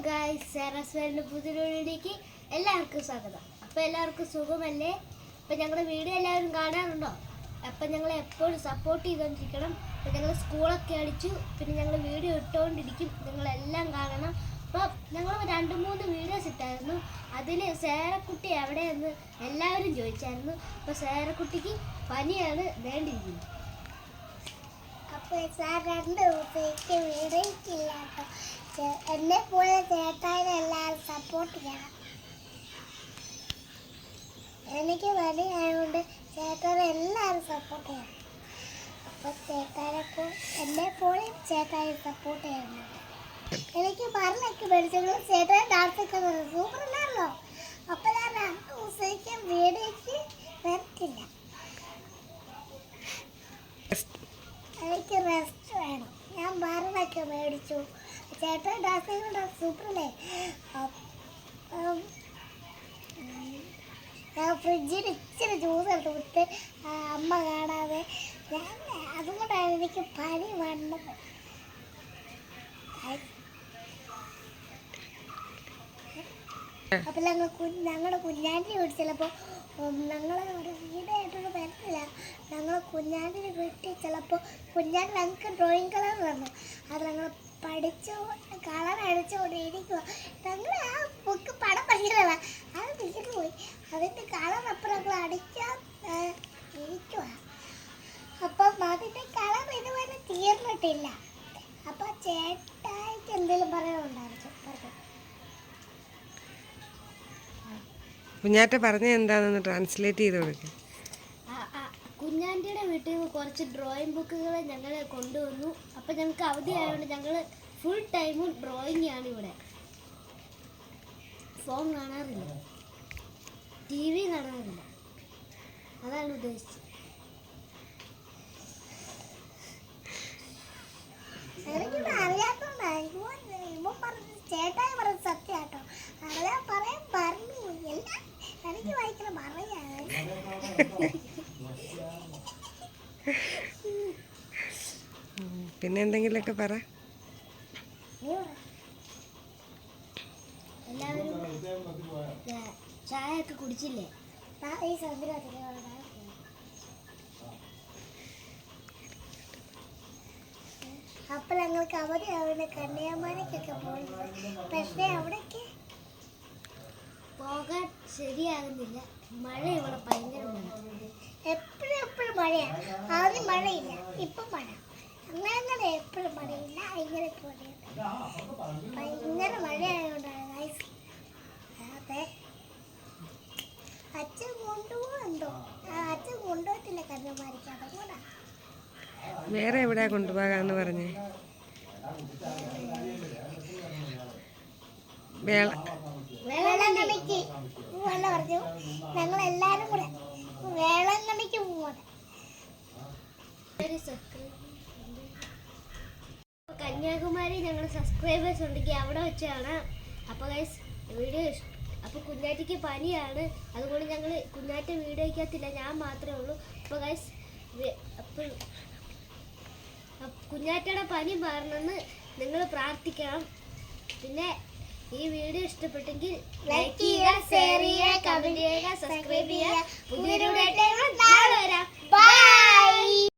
Guys, സാറാസ്വേറിന്റെ പുതിയൊരു വീഡിയോയിലേക്ക് എല്ലാവർക്കും സ്വാഗതം. അപ്പോൾ എല്ലാവർക്കും സുഖമല്ലേ? അപ്പോൾ ഞങ്ങളുടെ വീഡിയോ എല്ലാവരും കാണാറുണ്ടോ? അപ്പം ഞങ്ങളെ എപ്പോഴും സപ്പോർട്ട് ചെയ്തുകൊണ്ടിരിക്കണം. അപ്പോൾ ഞങ്ങൾ സ്കൂളൊക്കെ അടിച്ചു, പിന്നെ ഞങ്ങൾ വീഡിയോ ഇട്ടുകൊണ്ടിരിക്കും. നിങ്ങളെല്ലാം കാണണം. അപ്പോൾ ഞങ്ങൾ 2-3 വീഡിയോസ് ഇട്ടായിരുന്നു. അതിൽ സേറക്കുട്ടി എവിടെയെന്ന് എല്ലാവരും ചോദിച്ചായിരുന്നു. അപ്പോൾ സേറക്കുട്ടിക്ക് പനിയാണ് വേണ്ടിയിരിക്കുന്നത്. അപ്പോൾ സാർ 2 ദിവസത്തേക്ക് വീഡിയോയ്ക്കില്ല കേട്ടോ. എന്നെ പോലെ ചേട്ടായിനെ എല്ലാവരും സപ്പോർട്ട് ചെയ്യണം. എനിക്ക് പനിയായതുകൊണ്ട് ചേട്ടാനെ എല്ലാവരും സപ്പോർട്ട് ചെയ്യണം. അപ്പോൾ ചേട്ടാനെ എന്നെ പോലെ ചേട്ടായി സപ്പോർട്ട് ചെയ്യണം. എനിക്ക് പറഞ്ഞൊക്കെ പഠിച്ചത് ചേട്ടായി ഡാൻസൊക്കെ സൂപ്പറില്ലാണല്ലോ. അപ്പോൾ ഞാൻ 2 ദിവസത്തേക്ക് വീഡിയോയ്ക്ക് വരത്തില്ല. എനിക്ക് റെസ്റ്റ് വേണം. ഞാൻ മരുന്നൊക്കെ മേടിച്ചു. ചേട്ടൻ ഡാൻസിങ് സൂപ്പറല്ലേ. ഞാൻ ഫ്രിഡ്ജിൽ ഇച്ചിരി ജ്യൂസ് എടുത്ത് കൊടുത്ത് അമ്മ കാണാതെ ഞാൻ അതുകൊണ്ടാണ് എനിക്ക് പനി വന്നത്. അപ്പം ഞങ്ങളുടെ കുഞ്ഞാൻ്റെ വീട്ടിൽ ചിലപ്പോൾ ഞങ്ങൾ വീടായിട്ടൊന്നും വരത്തില്ല. ഞങ്ങൾ കുഞ്ഞാൻ്റെ വീട്ടിൽ ചിലപ്പോൾ കുഞ്ഞാൻ്റെ ഞങ്ങൾക്ക് ഡ്രോയിങ് കളർ തന്നു. അത് ഞങ്ങൾ പഠിച്ചു കളർ അടിച്ചുകൊണ്ട് ഇരിക്കുക. ഞങ്ങൾ ആ ബുക്ക് പടം പഠിക്കണല്ല, അത് തീർന്നു പോയി. അതിൻ്റെ കളർ അപ്പം ഞങ്ങൾ അടിക്കാൻ ഇരിക്കുക. അപ്പം അതിൻ്റെ കളർ ഇതുവരെ തീർന്നിട്ടില്ല. അപ്പം ചേട്ടായിക്ക് എന്തെങ്കിലും പറയാനുണ്ടായിരുന്നു? പറഞ്ഞു. കുഞ്ഞാറ്റ പറഞ്ഞ എന്താണെന്ന് ട്രാൻസ്ലേറ്റ് ചെയ്ത് കൊടുക്കും. കുഞ്ഞാൻ്റിയുടെ വീട്ടിൽ നിന്ന് കുറച്ച് ഡ്രോയിങ് ബുക്കുകൾ ഞങ്ങൾ കൊണ്ടുവന്നു. അപ്പം ഞങ്ങൾക്ക് അവധി ആയതുകൊണ്ട് ഞങ്ങൾ ഫുൾ ടൈമും ഡ്രോയിങ് ആണ് ഇവിടെ. ഫോൺ കാണാറില്ല, TV കാണാറില്ല. അതാണ് ഉദ്ദേശിച്ചത്. ചേട്ടായി പറഞ്ഞ സത്യാട്ടോ. അറിയാൻ പറയാൻ പറഞ്ഞു. എല്ലാം എനിക്ക് വായിക്കണം പറയാൻ. പിന്നെ എന്തെങ്കിലുമൊക്കെ പറ. എല്ലാവരും ചായ ഒക്കെ കുടിച്ചില്ലേ? ഈ സമുദ്രത്തിൽ അപ്പോൾ ഞങ്ങൾക്ക് അവധി ആവുന്ന കന്യാകുമാരിക്കൊക്കെ പോയി. പക്ഷേ അവിടേക്ക് പോകാൻ ശരിയാകുന്നില്ല. മഴ ഇവിടെ ഭയങ്കര മഴ. എപ്പോഴും മഴയാണ്. ആദ്യം മഴയില്ല, ഇപ്പം മഴ. അങ്ങനെ എപ്പോഴും മഴയില്ല, ഇങ്ങനെ ഭയങ്കര മഴയായതുകൊണ്ടാണ്. അതെ, അച്ഛൻ കൊണ്ടുപോകുന്നുണ്ടോ? അച്ഛൻ കൊണ്ടുപോകത്തില്ല കന്യാകുമാരിക്ക്, അതുകൊണ്ടാണ്. വേറെ എവിടെയാ കൊണ്ടുപോകാന്ന് പറഞ്ഞേ? വേളങ്കണ്ണിക്ക് പോവാൻ പറഞ്ഞു. ഞങ്ങൾ എല്ലാവരും കൂടെ വേളങ്കണ്ണിക്ക് പോവാണ്. കന്യാകുമാരി ഞങ്ങൾ സബ്സ്ക്രൈബേഴ്സ് ഉണ്ടെങ്കിൽ അവിടെ വെച്ചാണ്. അപ്പോൾ ഗൈസ് വീഡിയോ അപ്പോൾ കുഞ്ഞാറ്റയ്ക്ക് പനിയാണ്, അതുകൊണ്ട് ഞങ്ങൾ കുഞ്ഞാറ്റ വീഡിയോ വയ്ക്കത്തില്ല, ഞാൻ മാത്രമേ ഉള്ളൂ. അപ്പോൾ ഗൈസ് അപ്പോൾ കുഞ്ഞാറ്റയുടെ പനി മാറണമെന്ന് നിങ്ങൾ പ്രാർത്ഥിക്കണം. പിന്നെ ഈ വീഡിയോ ഇഷ്ടപ്പെട്ടെങ്കിൽ ലൈക്ക് ചെയ്യുക, ഷെയർ ചെയ്യുക, കമന്റ് ചെയ്യുക, സബ്സ്ക്രൈബ് ചെയ്യുക. പുതിയൊരു വീഡിയോ ആയിട്ട് നാളെ വരാം.